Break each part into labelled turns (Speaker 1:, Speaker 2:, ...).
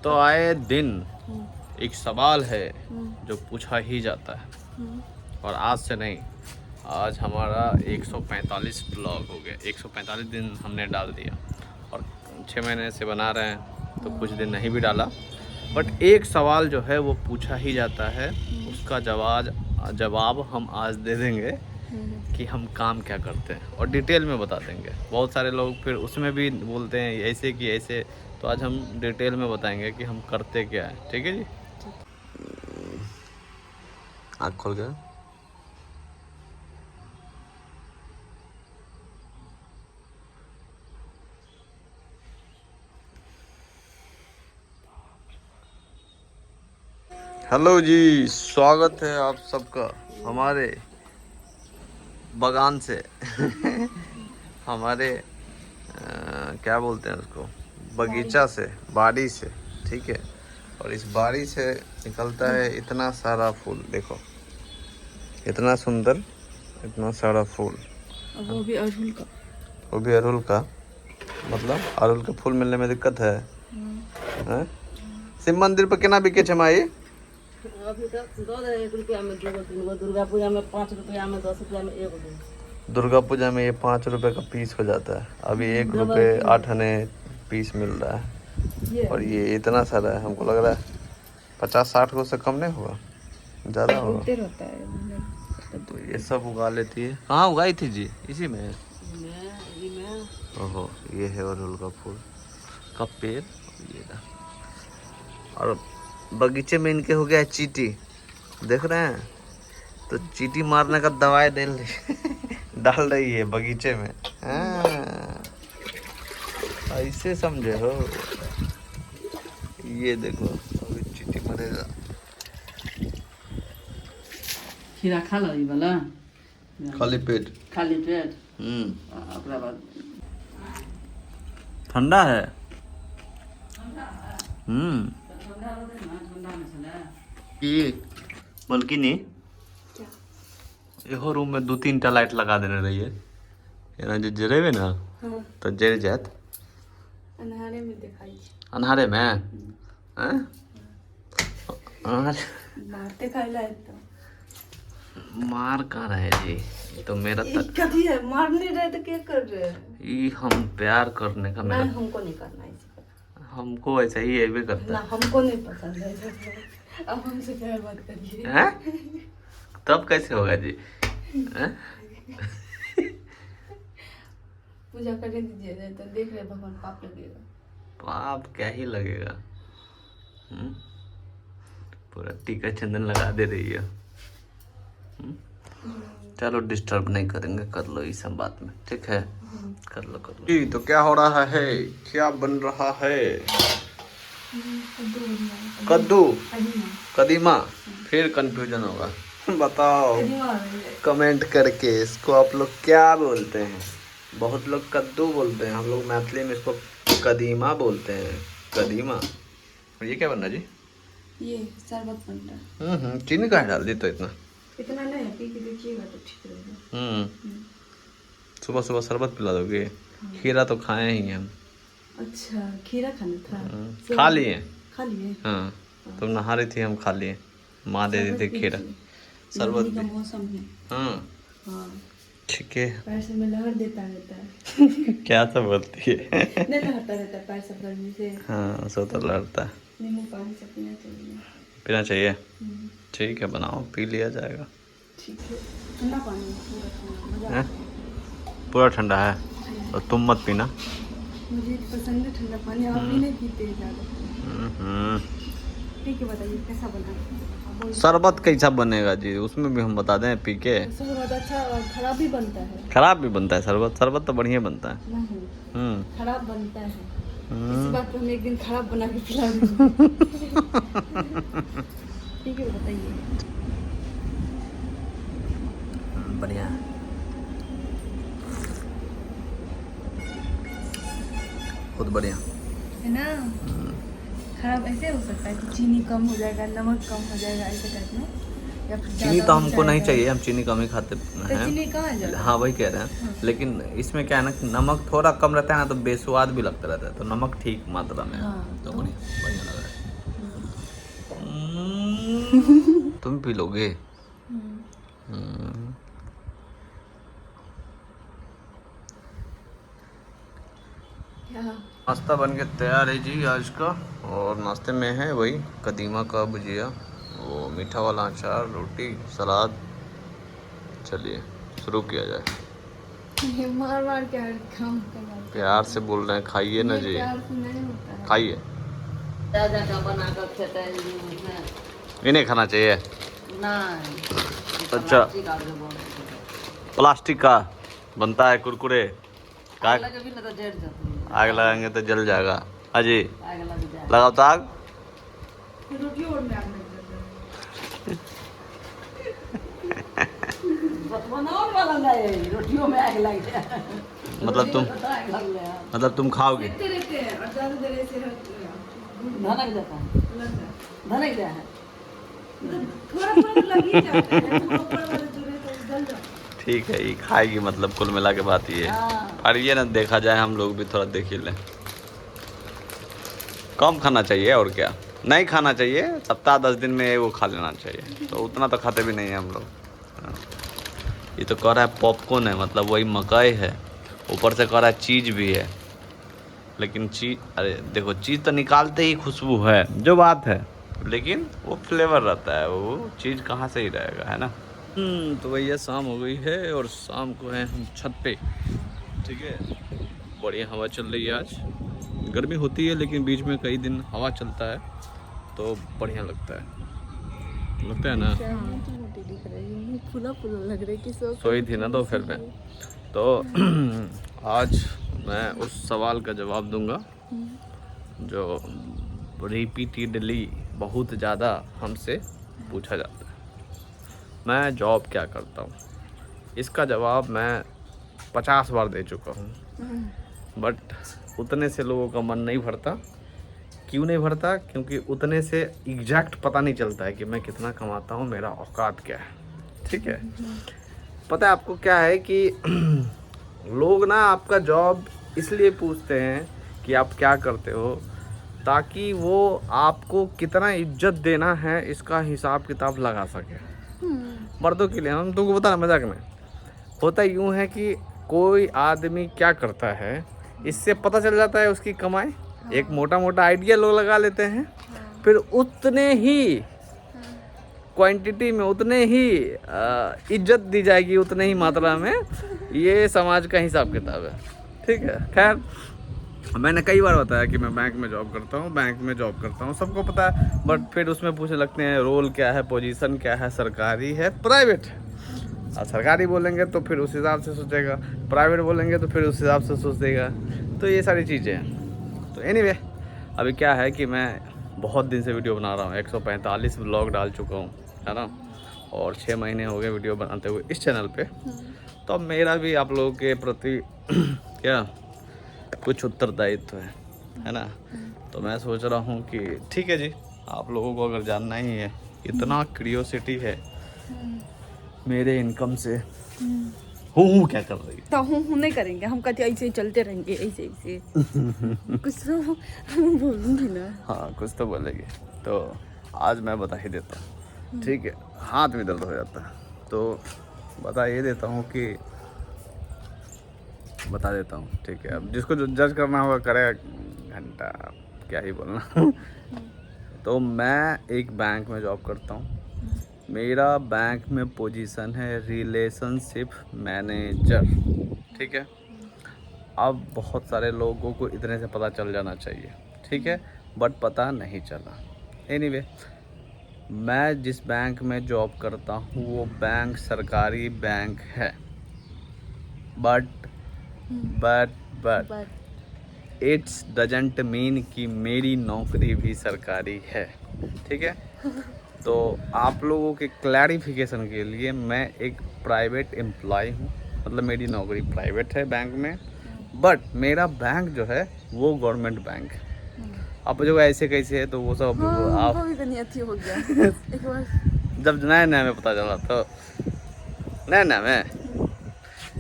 Speaker 1: तो आए दिन एक सवाल है जो पूछा ही जाता है, और आज से नहीं, आज हमारा 145 ब्लॉग हो गया। 145 दिन हमने डाल दिया और 6 महीने से बना रहे हैं, तो कुछ दिन नहीं भी डाला। बट एक सवाल जो है वो पूछा ही जाता है, उसका जवाब हम आज दे देंगे कि हम काम क्या करते हैं, और डिटेल में बता देंगे। बहुत सारे लोग फिर उसमें भी बोलते हैं ऐसे कि ऐसे, तो आज हम डिटेल में बताएंगे कि हम करते क्या है। ठीक है जी। आँख खोल गया। हेलो जी, स्वागत है आप सबका हमारे बागान से हमारे क्या बोलते हैं उसको, बगीचा से, बाड़ी से। ठीक है, और इस बाड़ी से निकलता है इतना सारा फूल। देखो इतना सुंदर, इतना सारा फूल।
Speaker 2: वो भी अड़हुल का।
Speaker 1: वो भी अड़हुल का। मतलब अड़हुल के फूल मिलने में दिक्कत है, हैं? शिव मंदिर पर केना बिके छै माई?
Speaker 2: अभी तक 1 रुपया में 2 3 दुर्गा पूजा में 5 रुपया में 10 रुपया में 1 दो।
Speaker 1: दुर्गा पूजा में ये 5 रुपए का पीस हो जाता है। अभी 1 रुपए 8 आने पीस मिल रहा है, और ये इतना सारा है। हमको लग रहा है 50-60 को से कम नहीं होगा, ज़्यादा होगा।
Speaker 2: होता है।
Speaker 1: तो ये सब उगा लेती है। कहाँ उगाई थी जी? इसी में। ओहो, ये है अड़हुल का फूल का पेड़। ये ना, और बगीचे में इनके हो गया है चींटी, देख रहे हैं? तो चींटी मारने का दवाई डाल रही है बगीचे में। हाँ, ऐसे समझे हो? ये देखो, अभी चींटी मरेगा।
Speaker 2: खीरा खा ली वाला
Speaker 1: खाली पेट।
Speaker 2: ओकरा बाद
Speaker 1: ठंडा है। ये बल्कि नहीं, एहो रूम में 2-3 टा लाइट लगा देने रहिए, एना जे जरेबे ना तो जर जात।
Speaker 2: अन्हारे में दिखाई
Speaker 1: अन्हारे में हैं?
Speaker 2: मारते खाइला है तो
Speaker 1: मार कहाँ रहे जी? तो मेरा
Speaker 2: कथी है, मार नहीं रहे तो क्या कर रहे हैं?
Speaker 1: ये हम प्यार करने का मेरा,
Speaker 2: नहीं, हमको नहीं करना है इसी पर।
Speaker 1: हमको ऐसा ही है भी करता
Speaker 2: ना, हमको नहीं पसंद है। अब हमसे प्यार मत करिए।
Speaker 1: है। तब कैसे होगा जी? हैं?
Speaker 2: पूजा करने दीजिए, नहीं तो देख रहे भगवान पाप लगेगा।
Speaker 1: पाप क्या ही लगेगा? पूरा टीका चंदन लगा दे रही है। चलो डिस्टर्ब नहीं करेंगे, कर लो इस सब बात में। ठीक है, कर लो जी। तो क्या हो रहा है, क्या बन रहा है? कद्दू, कदीमा। फिर कंफ्यूजन होगा। बताओ कमेंट करके, इसको आप लोग क्या बोलते हैं? बहुत लोग कद्दू बोलते हैं, हम लोग मैथिली में इसको कदीमा बोलते हैं। कदीमा। और ये क्या बन रहा जी?
Speaker 2: ये शरबत बन रहा है।
Speaker 1: चीनी कहाँ डाल दी? तो इतना
Speaker 2: नहीं है, पी के देखिएगा तो ठीक रहेगा।
Speaker 1: सुबह सुबह शरबत पिला दोगे? खीरा तो खाए ही हम।
Speaker 2: अच्छा, खीरा खाना था?
Speaker 1: खा लिए।
Speaker 2: खा लिए?
Speaker 1: हाँ, तुम नहा रही थी, हम खा लिए। माँ दे दी थी खीरा, शरबत
Speaker 2: का
Speaker 1: भी।
Speaker 2: मौसम है।
Speaker 1: हाँ, ठीक है।
Speaker 2: पैर से में लहर देता रहता है।
Speaker 1: क्या सब बोलती है?
Speaker 2: नहीं लहरता रहता है पैर सब गर्मी से।
Speaker 1: हाँ, सो तो लड़ता है।
Speaker 2: नींबू पानी से पीना चाहिए।
Speaker 1: पीना चाहिए? ठीक है, बनाओ, पी लिया जाएगा।
Speaker 2: ठीक है, ठंडा पानी पूरा ठंडा, मजा आता है।
Speaker 1: पूरा ठंडा है, और तुम मत पीना।
Speaker 2: मुझे पसंद है ठंडा पानी, आप भी नहीं पीते हैं ज़्यादा। ठीक है, बताइए कैसा बना?
Speaker 1: शरबत कैसा बनेगा जी? उसमें भी हम बता दें पी के?
Speaker 2: शरबत अच्छा और खराब भी बनता है।
Speaker 1: खराब भी बनता है शरबत? शरबत तो बढ़िया बनता है।
Speaker 2: नहीं, खराब बनता है। इसी बात पे हम एक दिन खराब बना के पिला देंगे। ठीक है, बताइए।
Speaker 1: बढ़िया, बहुत बढ़िया
Speaker 2: है ना? खराब ऐसे हो सकता है कि चीनी कम हो जाएगा, नमक कम हो जाएगा, ऐसे टाइप में, या फिर
Speaker 1: चीनी तो हमको नहीं चाहिए, हम चीनी कम ही खाते
Speaker 2: तो
Speaker 1: हैं।
Speaker 2: चीनी कहाँ जाएगा?
Speaker 1: हाँ, वही कह रहे हैं। लेकिन इसमें क्या है ना, नमक थोड़ा कम रहता है ना, तो बेस्वाद भी लगता रहता है। तो नमक ठीक मात्रा में, तो बढ़िया बढ़िया लग रहा है। तुम पी लोगे? नाश्ता बन के तैयार है जी आज का। और नाश्ते में है वही कदीमा का भुजिया, वो मीठा वाला अचार, रोटी, सलाद। चलिए शुरू किया जाए।
Speaker 2: मार मार के काम
Speaker 1: प्यार से बोल रहे हैं, खाइए ना जी, खाइए। इन्हें खाना चाहिए। अच्छा, प्लास्टिक का बनता है कुरकुरे, आग लगाएंगे तो जल जाएगा। अजी लगाओ तो आग।
Speaker 3: रोटियों में आग लग गया।
Speaker 1: मतलब तुम खाओगे?
Speaker 3: धनक जाता है, धनक गया है।
Speaker 1: ठीक है, ये खाएगी मतलब कुल मिला के बात ये है। और ये ना देखा जाए, हम लोग भी थोड़ा देख ही लें। कम खाना चाहिए और क्या, नहीं खाना चाहिए। सप्ताह 10 दिन में वो खा लेना चाहिए, तो उतना तो खाते भी नहीं है हम लोग। ये तो कह रहा है पॉपकॉर्न है, मतलब वही मकई है, ऊपर से कह रहा है चीज़ भी है। लेकिन चीज़, अरे देखो, चीज़ तो निकालते ही खुशबू है जो बात है, लेकिन वो फ्लेवर रहता है, वो चीज़ कहाँ से ही रहेगा, है ना। तो भैया शाम हो गई है और शाम को है हम छत पे। ठीक है, बढ़िया हवा चल रही है। आज गर्मी होती है लेकिन बीच में कई दिन हवा चलता है तो बढ़िया लगता है ना। सोई थी ना दोपहर में, तो आज मैं उस सवाल का जवाब दूंगा जो रिपीटेडली बहुत ज़्यादा हमसे पूछा जाता है। मैं जॉब क्या करता हूँ, इसका जवाब मैं 50 बार दे चुका हूँ, बट उतने से लोगों का मन नहीं भरता। क्यों नहीं भरता? क्योंकि उतने से एग्जैक्ट पता नहीं चलता है कि मैं कितना कमाता हूँ, मेरा औकात क्या है। ठीक है, पता है आपको क्या है कि लोग ना आपका जॉब इसलिए पूछते हैं कि आप क्या करते हो, ताकि वो आपको कितना इज्जत देना है इसका हिसाब किताब लगा सके। मर्दों के लिए, हम तुमको बता ना, मजाक में होता यूँ है कि कोई आदमी क्या करता है इससे पता चल जाता है उसकी कमाई। एक मोटा मोटा आइडिया लोग लगा लेते हैं, फिर उतने ही क्वांटिटी में, उतने ही इज्जत दी जाएगी, उतने ही मात्रा में। ये समाज का हिसाब किताब है। ठीक है, खैर मैंने कई बार बताया कि मैं बैंक में जॉब करता हूँ, बैंक में जॉब करता हूँ, सबको पता है। बट फिर उसमें पूछने लगते हैं रोल क्या है, पोजीशन क्या है, सरकारी है, प्राइवेट है। और सरकारी बोलेंगे तो फिर उस हिसाब से सोचेगा, प्राइवेट बोलेंगे तो फिर उस हिसाब से सोच देगा। तो ये सारी चीज़ें हैं। तो एनीवे, अभी क्या है कि मैं बहुत दिन से वीडियो बना रहा हूँ, 145 व्लॉग डाल चुका हूँ, है ना। और 6 महीने हो गए वीडियो बनाते हुए इस चैनल पे। तो अब मेरा भी आप लोगों के प्रति क्या कुछ उत्तरदायित्व है ना। तो मैं सोच रहा हूँ कि ठीक है जी, आप लोगों को अगर जानना ही है, इतना क्यूरियोसिटी है मेरे इनकम से, हूँ क्या कर रही
Speaker 2: तो हूँ नहीं करेंगे हम, कहते ऐसे ही चलते रहेंगे, ऐसे ऐसे कुछ तो बोलूँगी ना।
Speaker 1: हाँ, कुछ तो बोलेगी। तो आज मैं बता ही देता हूँ, ठीक है। हाथ में दर्द हो जाता है तो बता ये देता हूँ कि बता देता हूँ, ठीक है। अब जिसको जो जज करना होगा करे, घंटा क्या ही बोलना। तो मैं एक बैंक में जॉब करता हूँ। मेरा बैंक में पोजीशन है रिलेशनशिप मैनेजर, ठीक है। अब बहुत सारे लोगों को इतने से पता चल जाना चाहिए, ठीक है, बट पता नहीं चला। एनीवे, मैं जिस बैंक में जॉब करता हूँ वो बैंक सरकारी बैंक है, बट इट्स डजंट मीन कि मेरी नौकरी भी सरकारी है, ठीक है। तो आप लोगों के क्लैरिफिकेशन के लिए, मैं एक प्राइवेट एम्प्लॉय हूँ, मतलब मेरी नौकरी प्राइवेट है बैंक में, बट मेरा बैंक जो है वो गवर्नमेंट बैंक है। अब जो ऐसे कैसे है तो वो सब आप
Speaker 2: हो गया एक बार
Speaker 1: जब नया नया में पता चला, तो नया नया में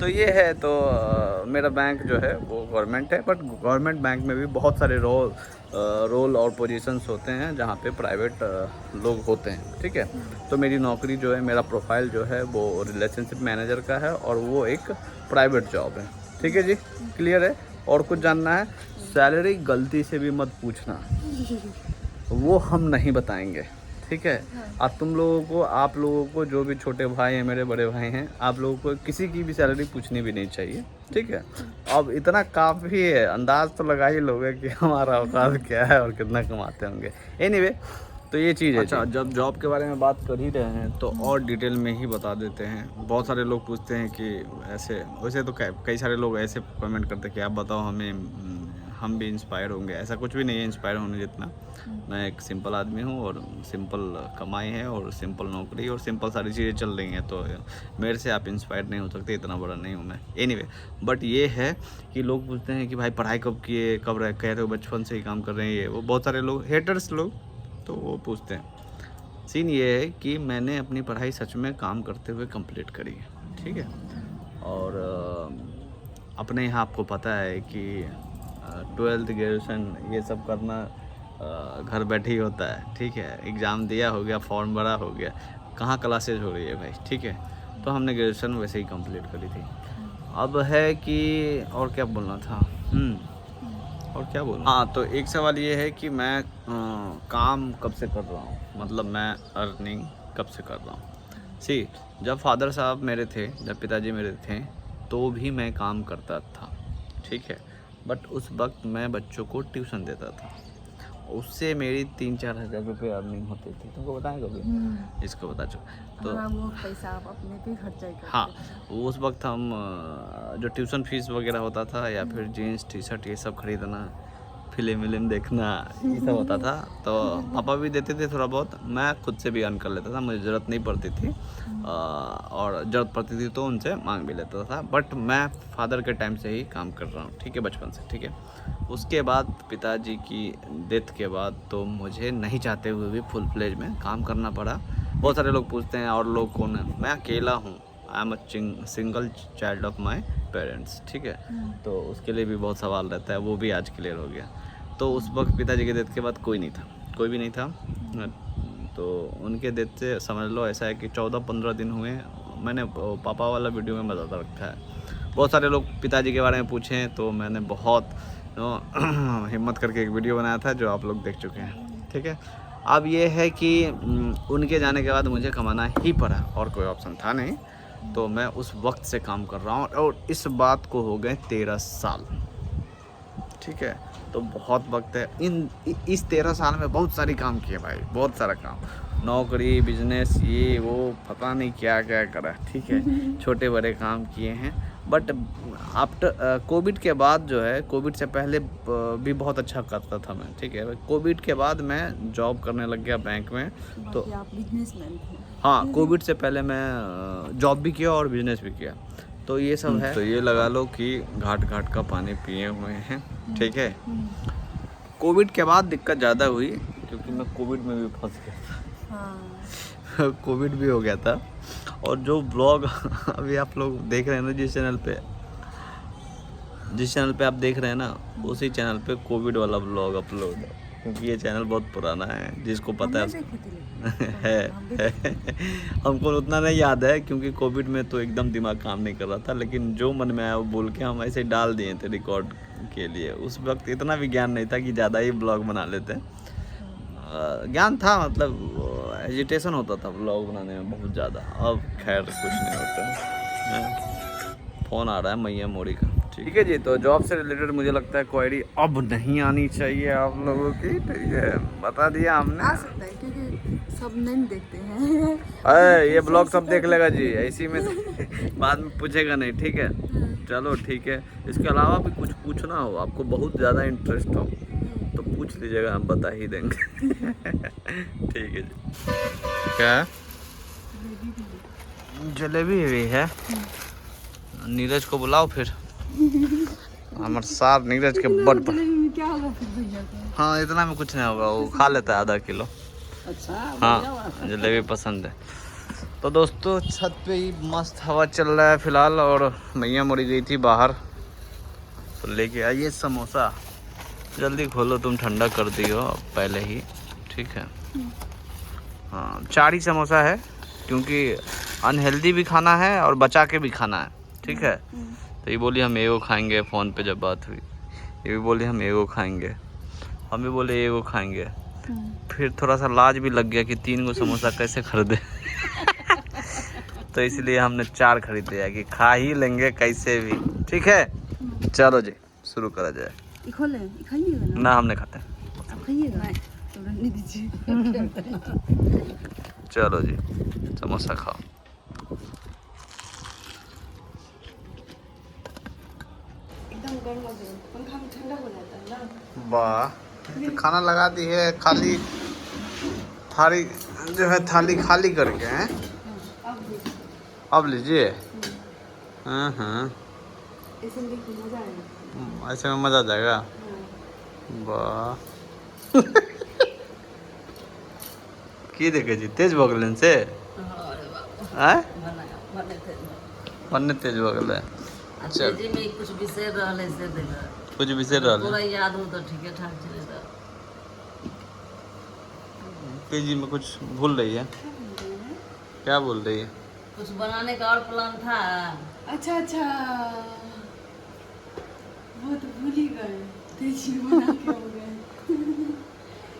Speaker 1: तो ये है। तो मेरा बैंक जो है वो गवर्नमेंट है, बट गवर्नमेंट बैंक में भी बहुत सारे रोल और पोजीशंस होते हैं जहाँ पे प्राइवेट लोग होते हैं, ठीक है। तो मेरी नौकरी जो है, मेरा प्रोफाइल जो है वो रिलेशनशिप मैनेजर का है और वो एक प्राइवेट जॉब है, ठीक है जी, क्लियर है। और कुछ जानना है, सैलरी गलती से भी मत पूछना, वो हम नहीं बताएंगे, ठीक है। अब तुम लोगों को, आप लोगों को, जो भी छोटे भाई हैं, मेरे बड़े भाई हैं, आप लोगों को किसी की भी सैलरी पूछनी भी नहीं चाहिए, ठीक है। अब इतना काफ़ी है, अंदाज तो लगा ही लोगे कि हमारा औकात क्या है और कितना कमाते होंगे। एनीवे, तो ये चीज़ है। अच्छा, जब जॉब के बारे में बात कर ही रहे हैं तो और डिटेल में ही बता देते हैं। बहुत सारे लोग पूछते हैं कि ऐसे, वैसे तो कई सारे लोग ऐसे कमेंट करते हैं कि आप बताओ हमें, हम भी इंस्पायर होंगे। ऐसा कुछ भी नहीं है इंस्पायर होने जितना। मैं एक सिंपल आदमी हूँ और सिंपल कमाई है और सिंपल नौकरी और सिंपल सारी चीज़ें चल रही हैं, तो मेरे से आप इंस्पायर नहीं हो सकते, इतना बड़ा नहीं हूँ मैं। एनीवे, बट ये है कि लोग पूछते हैं कि भाई पढ़ाई कब किए, कब कह रहे हो बचपन से ही काम कर रहे हैं, ये वो बहुत सारे लोग, हेटर्स लोग, तो वो पूछते हैं। सीन ये है कि मैंने अपनी पढ़ाई सच में काम करते हुए कंप्लीट करी है, ठीक है। और अपने यहाँ आपको पता है कि 12th ग्रेजुएशन ये सब करना घर बैठे ही होता है, ठीक है। एग्ज़ाम दिया हो गया, फॉर्म भरा हो गया, कहाँ क्लासेज हो रही है भाई, ठीक है। तो हमने ग्रेजुएशन वैसे ही कंप्लीट करी थी। अब है कि और क्या बोलना था, और क्या बोलना, हाँ, तो एक सवाल ये है कि मैं काम कब से कर रहा हूँ, मतलब मैं अर्निंग कब से कर रहा हूँ। जब फादर साहब मेरे थे, जब पिताजी मेरे थे, तो भी मैं काम करता था, ठीक है। बट उस वक्त मैं बच्चों को ट्यूशन देता था, उससे मेरी 3-4 हज़ार रुपये अर्निंग होती थी। तुमको बताएं कभी, इसको बता चुका। तो
Speaker 2: वो पैसा आप अपने पे खर्चा करते।
Speaker 1: हाँ, उस वक्त हम जो ट्यूशन फीस वगैरह होता था या फिर जीन्स टी शर्ट ये सब खरीदना, फिल्म देखना, ये सब होता था। तो पापा भी देते थे थोड़ा बहुत, मैं खुद से भी अर्न कर लेता था, मुझे ज़रूरत नहीं पड़ती थी, और ज़रूरत पड़ती थी तो उनसे मांग भी लेता था। बट मैं फादर के टाइम से ही काम कर रहा हूँ, ठीक है, बचपन से, ठीक है। उसके बाद पिताजी की डेथ के बाद तो मुझे नहीं चाहते हुए भी फुल फ्लेज में काम करना पड़ा। बहुत सारे लोग पूछते हैं और लोग कौन है, मैं अकेला हूँ, I am a single child of my parents, ठीक है। तो उसके लिए भी बहुत सवाल रहता है, वो भी आज क्लियर हो गया। तो उस वक्त पिताजी के डेथ के बाद कोई नहीं था, कोई भी नहीं था। तो उनके डेथ से समझ लो ऐसा है कि 14-15 दिन हुए। मैंने पापा वाला वीडियो में बता रखा है। बहुत सारे लोग पिताजी के बारे में पूछें तो मैंने बहुत हिम्मत करके एक वीडियो बनाया था जो आप लोग देख चुके हैं, ठीक है। अब ये है कि उनके जाने के बाद मुझे कमाना ही पड़ा और कोई ऑप्शन था नहीं, तो मैं उस वक्त से काम कर रहा हूँ और इस बात को हो गए 13 साल, ठीक है। तो बहुत वक्त है। इस 13 साल में बहुत सारी काम किए भाई, बहुत सारा काम, नौकरी, बिजनेस, ये वो, पता नहीं क्या क्या करा, ठीक है। छोटे बड़े काम किए हैं। बट आफ्टर कोविड के बाद जो है, कोविड से पहले भी बहुत अच्छा करता था मैं, ठीक है। कोविड के बाद मैं जॉब करने लग गया बैंक में। तो
Speaker 2: आप बिजनेसमैन थे?
Speaker 1: हाँ, कोविड से पहले मैं जॉब भी किया और बिजनेस भी किया, तो ये सब है। तो ये लगा लो कि घाट घाट का पानी पिए हुए हैं, ठीक है। कोविड के बाद दिक्कत ज़्यादा हुई क्योंकि मैं कोविड में भी फंस गया था।
Speaker 2: हाँ।
Speaker 1: कोविड भी हो गया था। और जो ब्लॉग अभी आप लोग देख रहे हैं ना, जिस चैनल पे आप देख रहे हैं ना, उसी चैनल पे कोविड वाला ब्लॉग अपलोड है, क्योंकि ये चैनल बहुत पुराना है, जिसको पता है हमको उतना नहीं याद है क्योंकि कोविड में तो एकदम दिमाग काम नहीं कर रहा था, लेकिन जो मन में आया वो बोल के हम ऐसे डाल दिए थे रिकॉर्ड के लिए। उस वक्त इतना भी ज्ञान नहीं था कि ज़्यादा ही ब्लॉग बना लेते। ज्ञान था, मतलब एजिटेशन होता था ब्लॉग बनाने में बहुत ज़्यादा। अब खैर कुछ नहीं होता। फ़ोन आ रहा है मैया मोड़ी का, ठीक है जी। तो जॉब से रिलेटेड मुझे लगता है क्वेरी अब नहीं आनी चाहिए आप लोगों की, ठीक है, बता दिया हमने।
Speaker 2: आ सकता है क्योंकि सब नहीं देखते हैं।
Speaker 1: अरे ये ब्लॉग सब देख लेगा जी, ऐसी में बाद में पूछेगा नहीं, ठीक है। चलो ठीक है। इसके अलावा भी कुछ पूछना हो, आपको बहुत ज़्यादा इंटरेस्ट हो तो पूछ लीजिएगा, हम बता ही देंगे। ठीक है जी। क्या जलेबी भी है? नीरज को बुलाओ फिर। हमारे साथ नीरज के बड़ पर
Speaker 2: क्या होगा फिर भैया को?
Speaker 1: हाँ, इतना में कुछ नहीं होगा, वो खा लेता है आधा किलो।
Speaker 3: अच्छा,
Speaker 1: हाँ, जलेबी पसंद है। तो दोस्तों छत पे ही मस्त हवा चल रहा है फिलहाल, और मैया मुड़ी गई थी बाहर तो लेके आइए समोसा। जल्दी खोलो, तुम ठंडा कर दी हो पहले ही, ठीक है। हाँ 4 ही समोसा है क्योंकि अनहेल्दी भी खाना है और बचा के भी खाना है, ठीक है। तो ये बोली हम एगो खाएंगे, फ़ोन पे जब बात हुई ये भी बोली हम एगो खाएंगे, हम भी बोले एगो खाएंगे। फिर थोड़ा सा लाज भी लग गया कि 3 गो समोसा कैसे खरीदे तो इसलिए हमने 4 खरीद लिया कि खा ही लेंगे कैसे भी, ठीक है। चलो जी शुरू करा जाए।
Speaker 2: खोले खाइएगा ना?
Speaker 1: ना हम नहीं खाते।
Speaker 2: आप खाइएगा तो रहने दीजिए।
Speaker 1: चलो जी समोसा खाओ।
Speaker 2: एकदम गर्म हो गया, पंखा में ठंडा हो जाता है ना।
Speaker 1: वाह तो खाना लगा दी है, खाली थाली जो है थाली खाली करके हैं।
Speaker 2: अब देखिए,
Speaker 1: अब लीजिए। हाँ
Speaker 2: ऐसे में देखिए मजा आएगा।
Speaker 1: ऐसे में मज़ा आ जाएगा।
Speaker 2: हाँ।
Speaker 1: वाह की देखे जी तेज भगलन से आय मन्ने तेज भगल है। चल
Speaker 3: तेजी में कुछ विषय रहले से देगा,
Speaker 1: कुछ विषय रहा
Speaker 3: पूरा याद हो तो ठीक ठाक चले था।
Speaker 1: तेजी में कुछ भूल रही है। क्या बोल रही है?
Speaker 3: कुछ बनाने का और प्लान था।
Speaker 2: अच्छा वो तो भूल ही गए, तेजी बना के हो गए।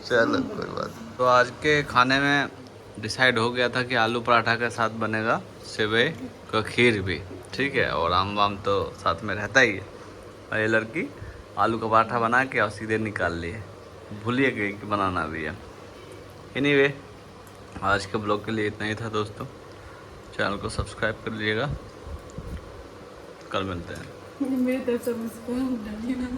Speaker 1: चलो कोई बात। तो आज के खाने में डिसाइड हो गया था कि आलू पराठा के साथ बनेगा सेवई का खीर भी, ठीक है। और आम वाम तो साथ में रहता ही है। और ये लड़की आलू का पराठा बना के और सीधे निकाल लिए, भूलिए गई कि बनाना भी है। एनीवे आज के ब्लॉग के लिए इतना ही था दोस्तों। चैनल को सब्सक्राइब कर लीजिएगा। कल मिलते हैं।
Speaker 2: मेरे तरफ से मुस्कुराहट डालिए ना।